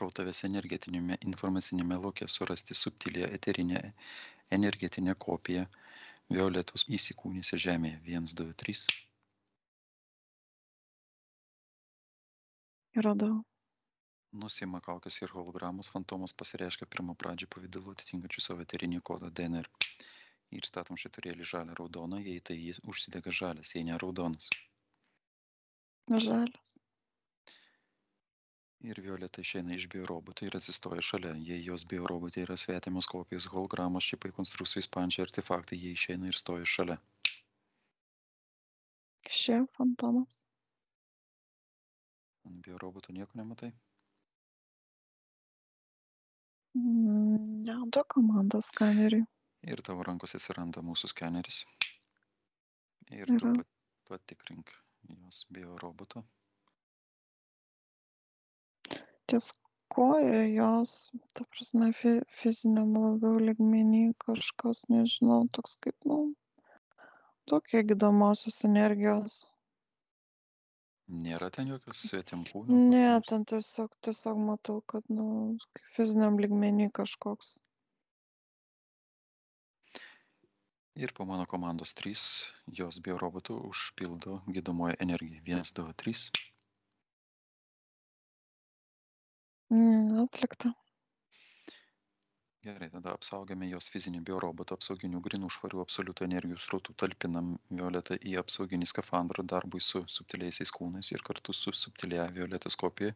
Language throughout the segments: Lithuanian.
prašau tavęs energetiniame informacinėme lauke surasti subtilią eterinę energetinę kopiją violetos įsikūniusią žemėje. 1, 2, 3. Radau. Nusiima kaukės ir hologramos, fantomas pasireiškia pirmo pradžio pavidalu atitinkančių savo eterinį kodą DNR. Ir statom šiturėlį žalią raudoną, jei tai jis užsidega žalias, jei ne raudonas. Žalias. Ir violeta išeina iš bioroboto ir atsistoja šalia. Jei jos biorobotai yra svetimos kopijos, hologramos, čipai, konstrukcijos, pančiai, artefaktai, jie išeina ir stoja šalia. Išėjo fantomas. Ant bioroboto nieko nematai? Ne, du komandos skaneriai. Ir tavo rankose atsiranda mūsų skeneris. Ir tu Yra. patikrink jos bioroboto. Ties koja jos, ta prasme, fiziniam labiau lygmenį kažkas, nežinau, toks kaip, tokie gydomosios energijos. Nėra ten jokios svetimkūnio? Ne, ten tiesiog matau, kad, fiziniam lygmenį kažkoks. Ir po mano komandos 3 jos biorobotų užpildo gydomoji energija. 1, 2, 3. Atlikta. Gerai, tada apsaugėme jos fizinį biorobotą apsauginių grinų švarių absoliutų energijų srautų, talpinam violetą į apsauginį skafandrą darbui su subtiliaisiais kūnais ir kartu su subtilia violetos kopija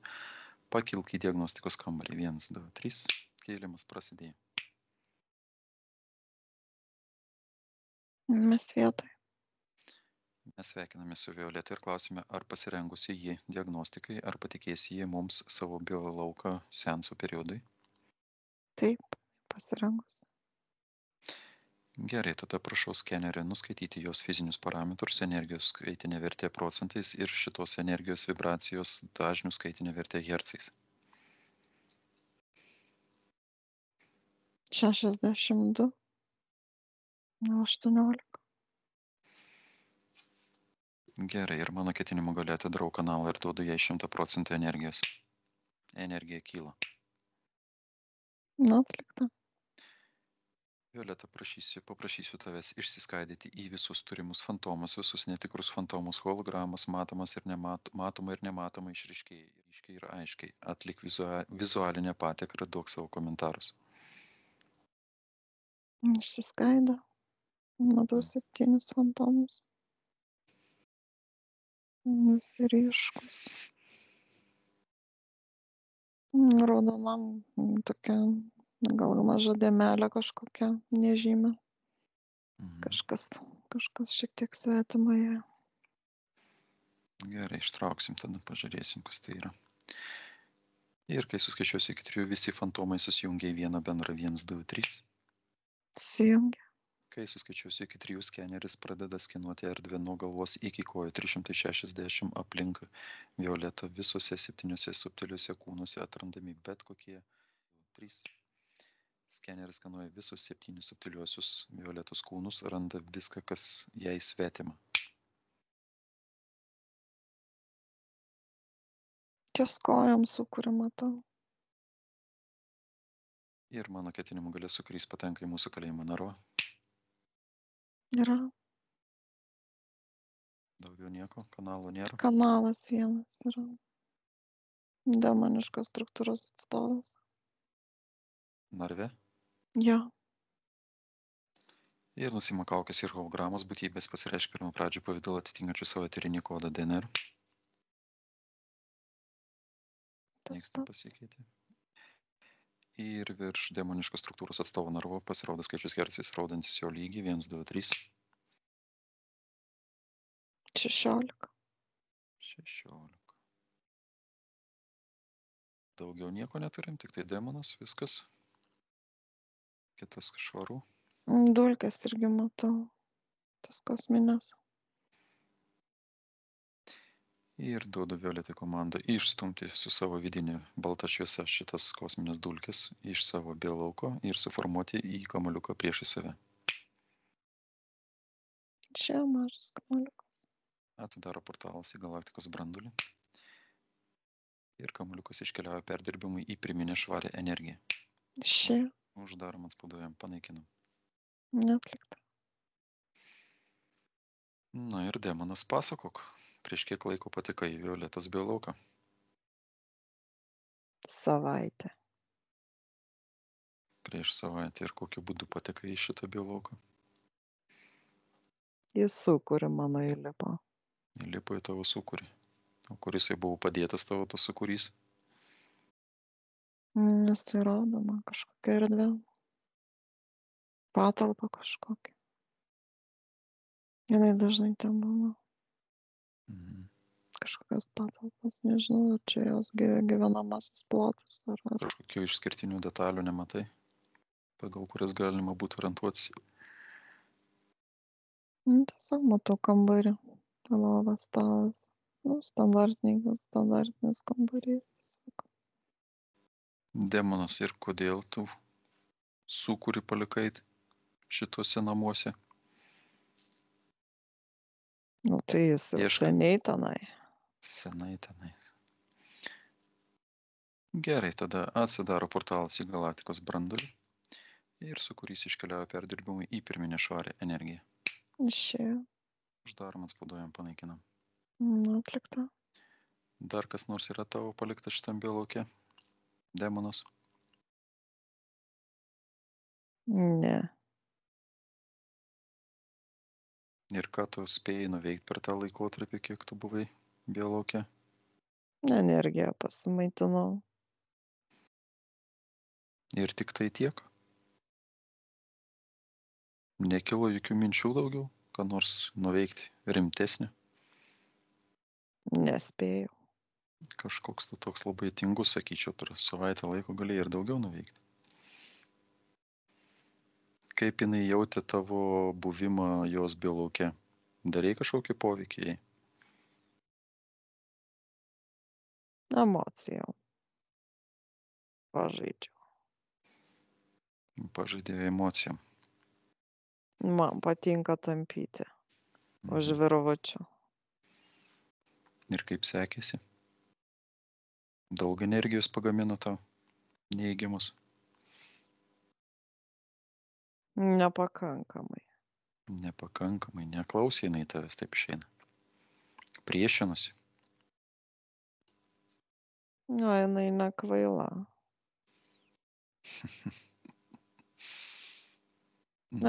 pakilk į diagnostikos kambarį. 1, 2, 3. Kėlimas prasidėjo. Mes vietoj. Mes sveikiname su Violeta ir klausime, ar pasirengusi ji diagnostikai, ar patikės ji mums savo biolauką seansų periodui. Taip, pasirengus. Gerai, tada prašau skenerį nuskaityti jos fizinius parametrus, energijos skaitinę vertę procentais ir šitos energijos vibracijos dažnių skaitinę vertę hercais. 62, 18. Gerai, ir mano ketinimu galiu atidarau kanalą ir duodu jai 100% energijos. Energija kyla. Atlikta. Violeta, paprašysiu tavęs išsiskaidyti į visus turimus fantomus, visus netikrus fantomus, hologramas, matomas ir matomai ir nematomai išryškiai ir aiškiai. Atlik vizualinę patikrą, duok savo komentarus. Išsiskaido. Matau 7 fantomus. Visi ryškus. Raudonam tokia gal maža dėmelė kažkokia nežymė. Kažkas šiek tiek svetimoje. Gerai, ištrauksim, tada pažiūrėsim, kas tai yra. Ir kai suskaičiuosiu iki 3, visi fantomai susijungia į vieną bendrą 1, 2, 3. Susijungia. Kai suskaičiuosiu iki 3, skeneris pradeda skenuoti erdvę nuo galvos iki kojų 360 aplink Violetą visose 7 subtiliuose kūnuose atrandami bet kokie 3. Skeneris skenuoja visus 7 subtiliuosius Violetos kūnus, randa viską, kas jai svetima. Ties kojam sukūrė, matau. Ir mano ketinimu galia, su kuriais patenka į mūsų kalėjimą Naro. Yra. Daugiau nieko, kanalo nėra. Kanalas vienas yra. Demoniškos struktūros atstovas. Narve. Jo. Ir nusima kaukės ir hologramos būtybės pasireiškia pirmą pradžių pavidalą atitinkančių savo eterinį kodą DNR. Niekas nepasikeitė. Ir virš demoniškos struktūros atstovo narvo pasirodo skaičius hercais, rodantis jo lygį 1, 2, 3. 16. 16. Daugiau nieko neturim, tik tai demonas, viskas. Kitas švarų. Dulkės irgi matau. Tas kosminės. Ir duodu Violetai komandą išstumti su savo vidinė balta šviesa šitas kosminės dulkės iš savo biolauko ir suformuoti į kamuoliuką priešai save. Čia mažas kamuoliukas. Atsidaro portalas į galaktikos brandulį. Ir kamuoliukas iškeliauja perdirbimui į priminę švarę energiją. Išėjo. Uždarom, atspauduojam, panaikinam. Neatlikta. Na ir demonas, pasakok, prieš kiek laiko patekai į Violetos biolauką? Savaitę. Prieš savaitę. Ir kokiu būdu patekai į šitą biolauką? Jis sukūrė mano įlipo. Įlipo į tavo sūkurį. O kur jisai buvo padėtas tavo tas sūkurys? Nes tai rodo man kažkokia erdvė. Patalpa kažkokia. Jinai dažnai ten būna. Mhm. Kažkokios patalpos, nežinau, ar čia jos gyvenamasis plotas ar... Kažkokių išskirtinių detalių nematai, pagal kurias galima būtų orientuotis. Tiesiog matau kambarį. Lova, stalas. Standartinis kambarys tiesiog. Demonas, ir kodėl tu sūkurį palikai šituose namuose? Tai jis jau Ieškai. seniai tenai. Senai tenais. Gerai, tada atsidaro portalas į galaktikos branduolį ir sūkurys iškeliauja perdirbimui į pirminę švarę energiją. Išėjo. Uždarom, atspauduojam, panaikinam. Atlikta. Dar kas nors yra tavo palikta šitam biolauke? Demonas? Ne. Ir ką tu spėjai nuveikti per tą laikotarpį, kiek tu buvai biolauke? Energiją pasimaitinau. Ir tik tai tiek? Nekilo jokių minčių daugiau, ką nors nuveikti rimtesnį? Nespėjau. Kažkoks tu toks labai tingus, sakyčiau, per savaitę laiko galėjai ir daugiau nuveikti. Kaip jinai jautė tavo buvimą jos biolauke? Darei kažkokį poveikį jai? Emocijom. Pažaidžiau. Pažaidė emocijom. Man patinka tampyti. Už Mhm. virvučių. Ir kaip sekėsi? Daug energijos pagamino tau? Neįgiamus? Nepakankamai. Nepakankamai. Neklausė jinai tavęs, taip išeina. Priešinosi. Jinai nekvaila.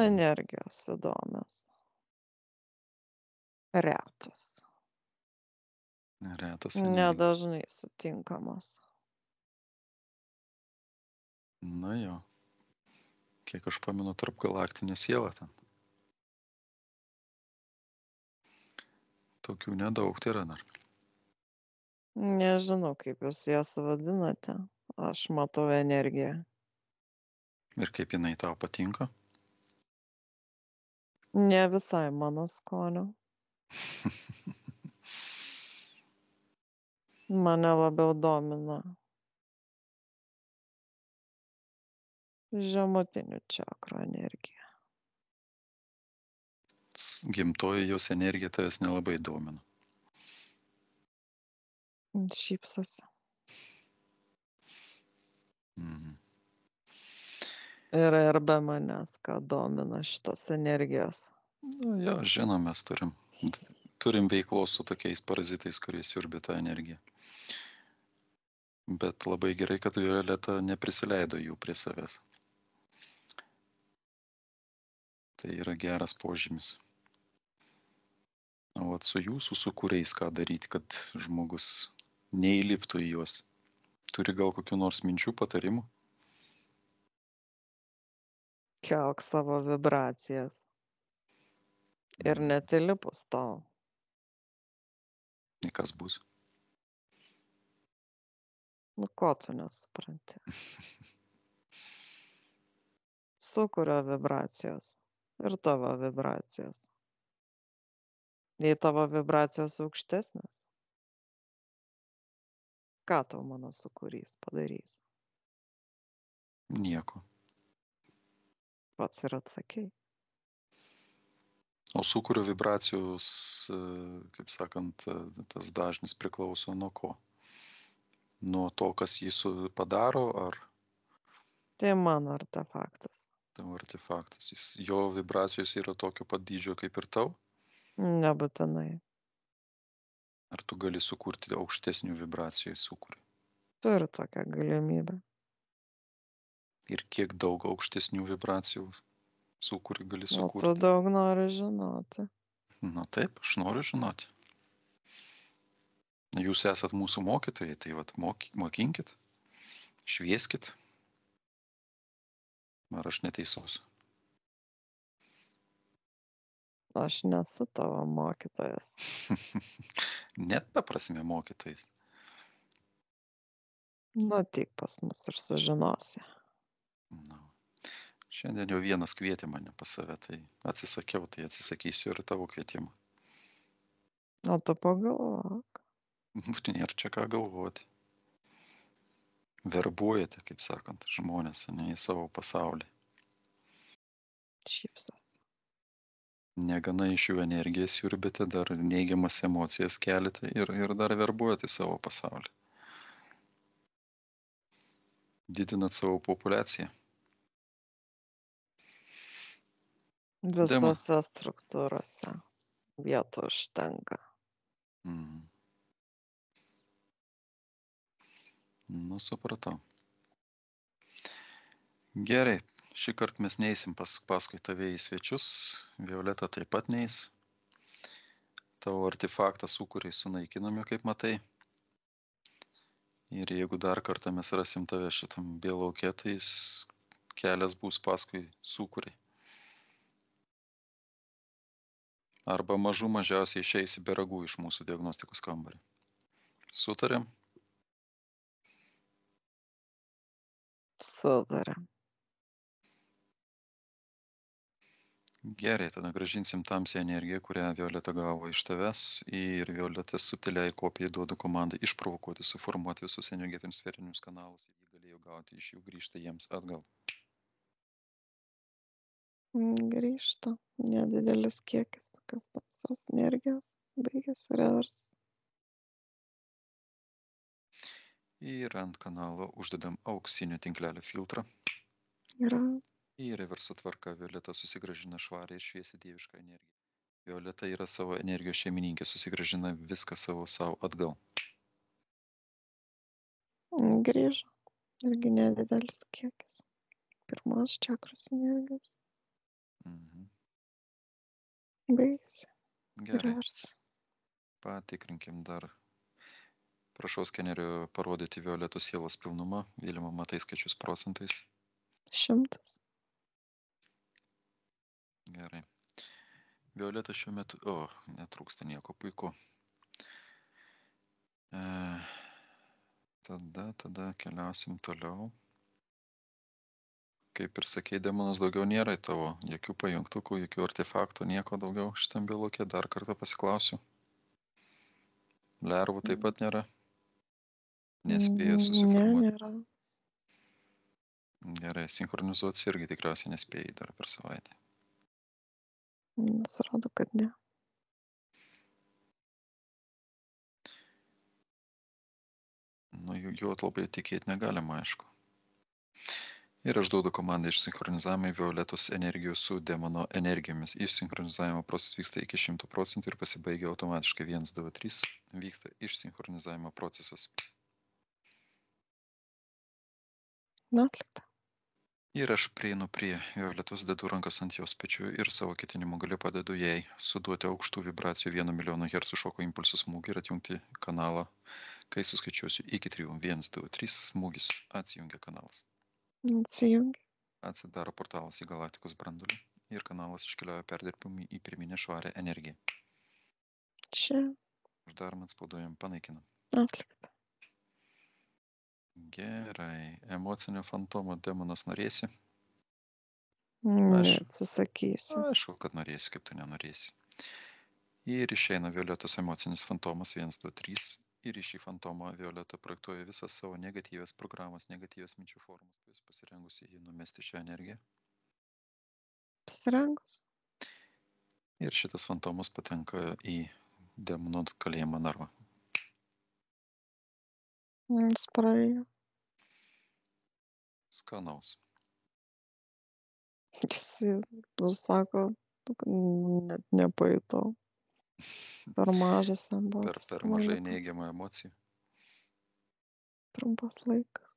Energijos įdomios. Retos. Retas energijos. Nedažnai sutinkamos. Na jo. Kiek aš pamenu, tarp galaktinė siela ten. Tokių nedaug tai yra dar. Nežinau, kaip jūs jas vadinate. Aš matau energiją. Ir kaip jinai tau patinka? Ne visai mano skonio. Mane labiau domina žemutinių čakrų energija. Gimtoji jos energija tavęs nelabai domina. Šypsosi. Mhm. Ir be manęs, ką domina šitos energijos. Na jo, žinom, mes turim veiklos su tokiais parazitais, kurie siurbia tą energiją. Bet labai gerai, kad Violeta neprisileido jų prie savęs. Tai yra geras požymis. O vat su jūsų sukūriais ką daryti, kad žmogus neįliptų į juos? Turi gal kokių nors minčių, patarimų? Kelk savo vibracijas. Ir net įlipus tau. Ir kas bus? Ko tu nesupranti? Sukuria vibracijos. Ir tavo vibracijos. Jei tavo vibracijos aukštesnės, ką tau mano sukūrys padarys? Nieko. Pats ir atsakei. O sūkurio vibracijos, kaip sakant, tas dažnis priklauso nuo ko? Nuo to, kas jį padaro, ar Tai mano artefaktas. tavo artefaktas? Jo vibracijos yra tokio pat dydžio kaip ir tau? Nebūtinai. Ar tu gali sukurti aukštesnių vibracijų sukūrį? Turi tokią galimybę. Ir kiek daug aukštesnių vibracijų sukūrį gali O tu sukurti? daug nori žinoti. Na taip, aš noriu žinoti. Jūs esat mūsų mokytojai, tai vat mokinkit, švieskit. Ar aš neteisus? Aš nesu tavo mokytojas. Net ta prasme mokytojais. Nu, tik pas mus ir sužinosi. Na. Šiandien jau vienas kvietė mane pas save, tai atsisakiau, tai atsisakysiu ir tavo kvietimą. O tu pagalvok. Nėra čia ką galvoti. Verbuojate, kaip sakant, žmonės, ne į savo pasaulį. Šypsos. Negana iš jų energijas siurbėte, dar neigiamas emocijas keliate ir dar verbuojate į savo pasaulį. Didinat savo populiaciją. Visose struktūrose vietų užtenka. Mhm. Nu, supratau. Gerai, šį kartą mes neįsim paskui tave į svečius, Violeta taip pat neįs. Tavo artefaktą sukūriai sunaikinami, kaip matai. Ir jeigu dar kartą mes rasim tave šitam bėlaukė, tai kelias bus paskui sukūriai. Arba mažiausiai išeisi be ragų iš mūsų diagnostikos kambarį. Sutarėm? Sutarėm. Gerai, tada grąžinsim tamsią energiją, kurią Violeta gavo iš tavęs ir Violeta subtiliai kopijai duodu komandą išprovokuoti, suformuoti visus energetinius sferinius kanalus ir jį galėjo gauti iš jų grįžta jiems atgal. Grįžta. Nedidelis kiekis tokios tamsios energijos. Baigėsi revers. Ir ant kanalo uždedam auksinio tinklelio filtrą. Yra. Į reverso tvarką Violeta susigrąžina švarę ir šviesią dievišką energiją. Violeta yra savo energijos šeimininkė, susigrąžina viską savo atgal. Grįžo. Irgi nedidelis kiekis. Pirmos čakros energijos. Mhm. Baigėsi. Gerai. Revers. Patikrinkim dar. Prašau skeneriu parodyti Violetos sielos pilnumą. Vilima, matai skaičius procentais. 100. Gerai. Violeta šiuo metu... netrūksta nieko, puiku. Tada keliausim toliau. Kaip ir sakei, demonas daugiau nėra į tavo. Jokių pajungtukų, jokių artefaktų, nieko daugiau šitam bėlaukė. Dar kartą pasiklausiu. Lervų taip pat nėra. Nespėjo susiformuoti. Ne, nėra. Gerai, sinchronizuotis irgi tikriausiai nespėjai dar per savaitę. Pasirodo, kad ne. Nu, juo labai tikėti negalima, aišku. Ir aš duodu komandą išsinchronizavimą Violetos energijos su demono energijomis. Išsinchronizavimo procesas vyksta iki 100% ir pasibaigia automatiškai 1, 2, 3. Vyksta išsinchronizavimo procesas. Atlikta. Ir aš prieinu prie Violetos, dedu rankas ant jos pečių ir savo ketinimu galiu padedu jai suduoti aukštų vibracijų 1 milijono hercų šoko impulsų smūgį ir atjungti kanalą. Kai suskaičiuosiu iki 3, 1, 2, 3, smūgis, atsijungia kanalas. Atsijungia. Atsidaro portalas į galaktikos branduolį ir kanalas iškeliauja perdirbimui į pirminę švarę energiją. Čia. Uždarom, atspauduojam, panaikinam. Atlikta. Gerai. Emocinio fantomo demonas norėsi? Neatsisakysiu. Aišku, kad norėsi, kaip tu nenorėsi. Ir išeina Violetos emocinis fantomas 1, 2, 3. Ir į šį fantomą Violeta projektuoja visas savo negatyvias programas, negatyvias minčių formas. Jūs pasirengusi jį numesti šią energiją. Pasirengus. Ir šitas fantomas patenka į demono kalėjimo narvą. Jis praėjo. Skanaus. Jis sako, kad net nepajutau. Per mažas jam buvo tas Per mažai kamuoliukas. neigiamų emocijų. Trumpas laikas.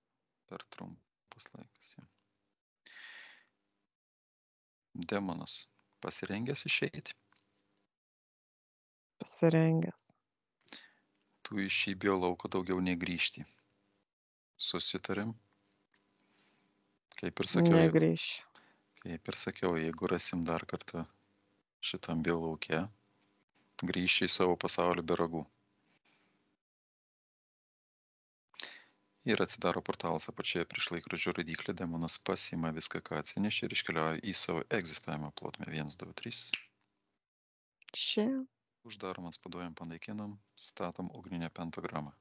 Per trumpas laikas. Ja. Demonas. Pasirengęs išeiti. Pasirengęs. Tu iš šį biolauko daugiau negrįžti. Susitarėm. Kaip Negrįšiu. ir sakiau, jeigu rasim dar kartą šitam biolauke, grįžti į savo pasaulį be ragų. Ir atsidaro portalas apačioje prieš laikrodžio rodiklį, demonas pasiima viską, ką atsinešė ir iškeliauja į savo egzistavimo plotmę. 1, 2, 3. Išėjo. Uždarom, atspaduojam, panaikinam, statom ugninę pentagramą.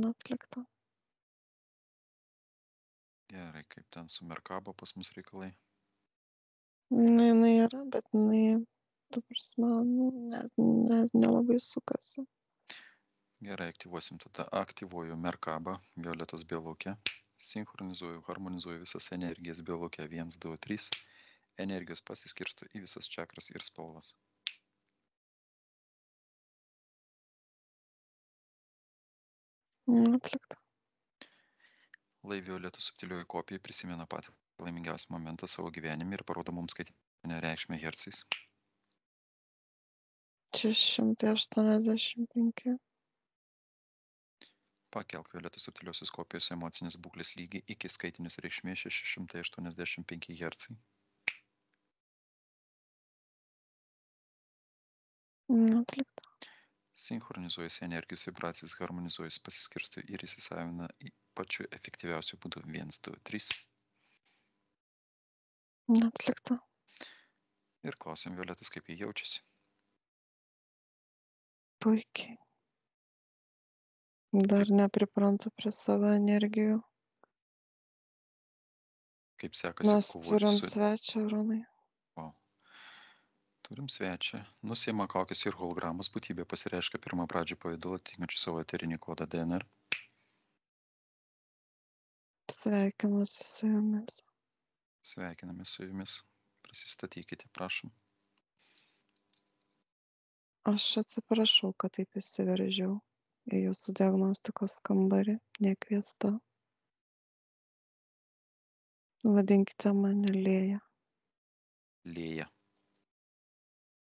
Atlikta. Gerai, kaip ten su Merkaba pas mus reikalai. Jinai yra, bet jinai, ta prasme, nelabai sukasi. Gerai, aktyvuosim tada. Aktyvuoju Merkabą violetos biolauke. Sinchronizuoju, harmonizuoju visas energijas biolauke. 1, 2, 3. Energijos pasiskirsto į visas čakras ir spalvas. Atlikta. Lai violetų subtilioji kopija prisimena patį laimingiausią momentą savo gyvenime ir parodo mums skaitinę reikšmę hercais. 685. Pakelk violetų subtiliosios kopijos emocinės būklės lygį iki skaitinės reikšmės 685 hercai. Atlikta. Sinchronizuojasi energijos vibracijas, harmonizuojasi, pasiskirsto ir įsisavina į pačiu efektyviausiu būdu. 1, 2, 3. Atlikta. Ir klausim violetos, kaip jie jaučiasi. Puikiai. Dar nepriprantu prie savo energijų. Kaip sekasi Mes kovoti turim su... svečią, Romai. Wow. Turim svečią. Nusiima kaukės ir hologramos būtybė pasireiškia pirmą pradžių pavidalą, atitinkančių savo eterinį kodą DNR. Sveikinuosi su jumis. Sveikiname su jumis. Prisistatykite, prašom. Aš atsiprašau, kad taip įsiveržiau į jūsų diagnostikos kambarį, nekviesta. Vadinkite mane Lėja. Lėja.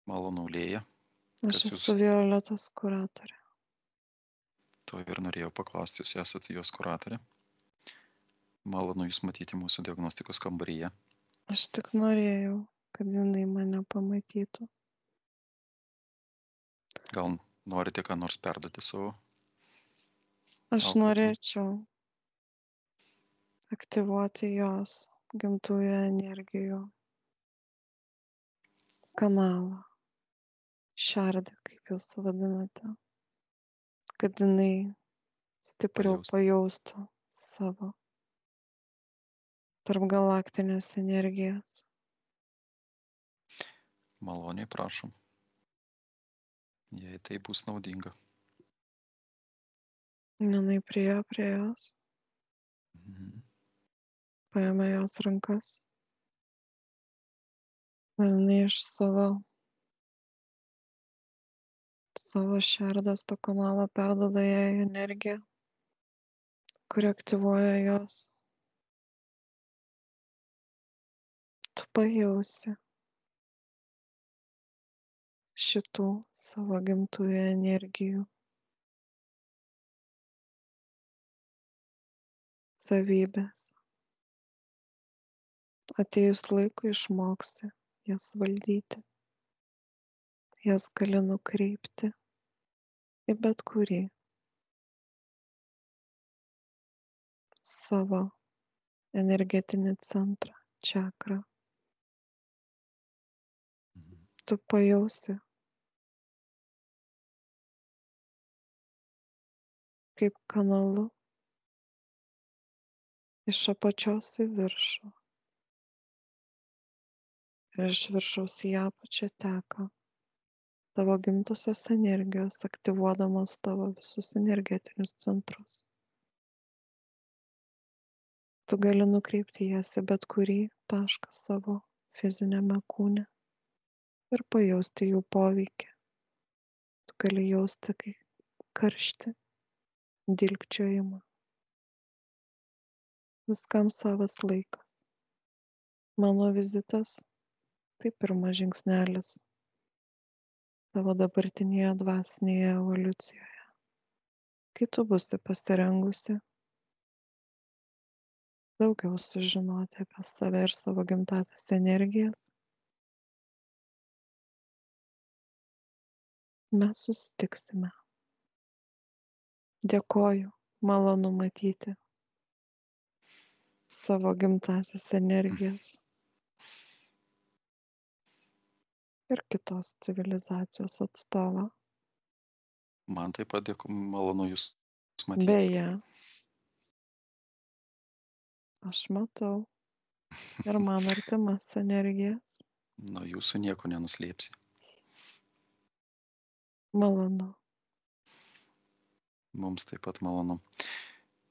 Malonu, Lėja. Aš Kas esu violetos kuratorė. To ir norėjau paklausti, jūs esate jos kuratorė. Malonu jūs matyti mūsų diagnostikos kambaryje. Aš tik norėjau, kad jinai mane pamatytų. Gal norite ką nors perduoti savo? Aš norėčiau aktyvuoti jos gimtųjų energijų kanalą. Šerdį, kaip jūs vadinate. Kad jinai stipriau pajaustų savo tarpgalaktinės energijas. Maloniai prašom. Jei tai bus naudinga. Jinai priėjo prie jos. Paėmė jos rankas. Ir jinai iš savo šerdos to kanalo perduoda jai energiją, kuri aktyvuoja jos. Tu pajausi šitų savo gimtųjų energijų savybės. Atėjus laikui išmoksi jas valdyti. Jas gali nukreipti į bet kurį savo energetinį centrą, čakrą. Tu pajausi, kaip kanalu iš apačios į viršų ir iš viršaus į apačią teka tavo gimtosios energijos, aktyvuodamos tavo visus energetinius centrus. Tu gali nukreipti jas į bet kurį tašką savo fiziniame kūne ir pajausti jų poveikį. Tu gali jausti kaip karštį, dilgčiojimą. Viskam savas laikas. Mano vizitas tai pirmas žingsnelis tavo dabartinėje dvasinėje evoliucijoje. Kai tu būsi pasirengusi daugiau sužinoti apie save ir savo gimtąsias energijas, mes susitiksime. Dėkoju, malonu matyti savo gimtąsias energijas ir kitos civilizacijos atstovą. Man taip pat malonu jūs matyti. Beje, aš matau ir man artimas energijas. Nuo jūsų nieko nenuslėpsi. Malonu. Mums taip pat malonu.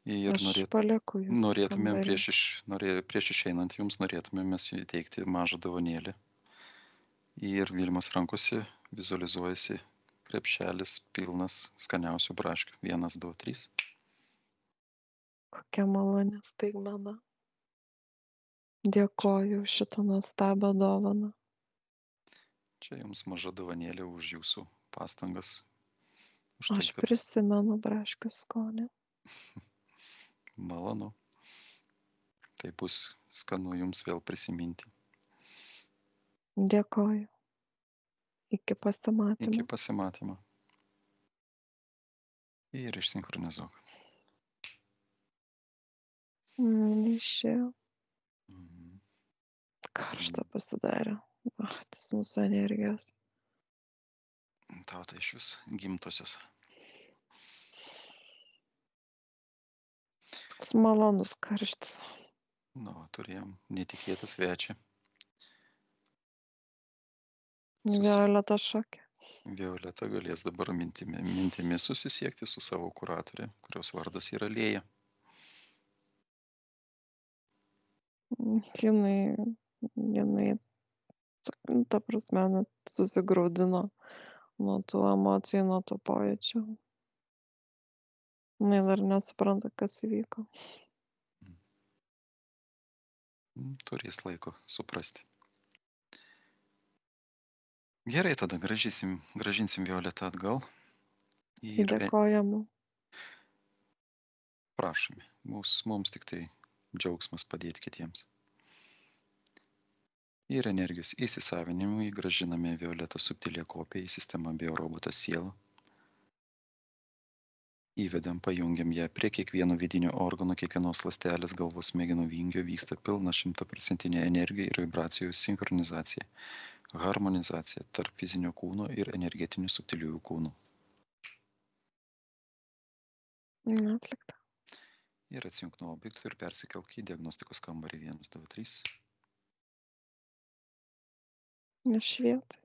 Ir Aš palieku jūsų norėtumėm kambarį. prieš išeinant jums norėtumėm mes įteikti mažą dovanėlį. Ir Vilmos rankose vizualizuojasi krepšelis pilnas skaniausių braškių. 1, 2, 3. Kokia maloni staigmena. Dėkoju už šitą nuostabią dovaną. Čia jums maža dovanėlė už jūsų pastangas. Už Aš prisimenu braškių skonį. Malonu. Tai bus skanu jums vėl prisiminti. Dėkoju. Iki pasimatymo. Iki pasimatymo. Ir išsinchronizuok. Neišėjo. Karšta pasidarė. Tas mūsų energijos. Tau tai iš vis gimtosios. Toks malonus karštis. Turėjom netikėtą svečią. Violeta šokė. Violeta galės dabar mintimis susisiekti su savo kuratorė, kurios vardas yra Lėja. Jinai, ta prasme, net susigraudino nuo tų emocijų, nuo tų pojūčių. Jinai dar nesupranta, kas įvyko. Turės laiko suprasti. Gerai, tada grąžinsim Violetą atgal. Dėkojame. Prašome, mums tik tai džiaugsmas padėti kitiems. Ir energijos įsisavinimui grąžiname Violetą subtilę kopiją į sistemą biorobotas sielą. Įvedam, pajungiam ją prie kiekvieno vidinio organo, kiekvienos ląstelės galvos smegenų vingio vyksta pilna 100% energija ir vibracijų sinchronizacija, harmonizacija tarp fizinio kūno ir energetinių subtiliųjų kūnų. Atlikta. Ir atsijunk nuo objektų ir persikelk į diagnostikos kambarį 1, 2, 3. Švietai.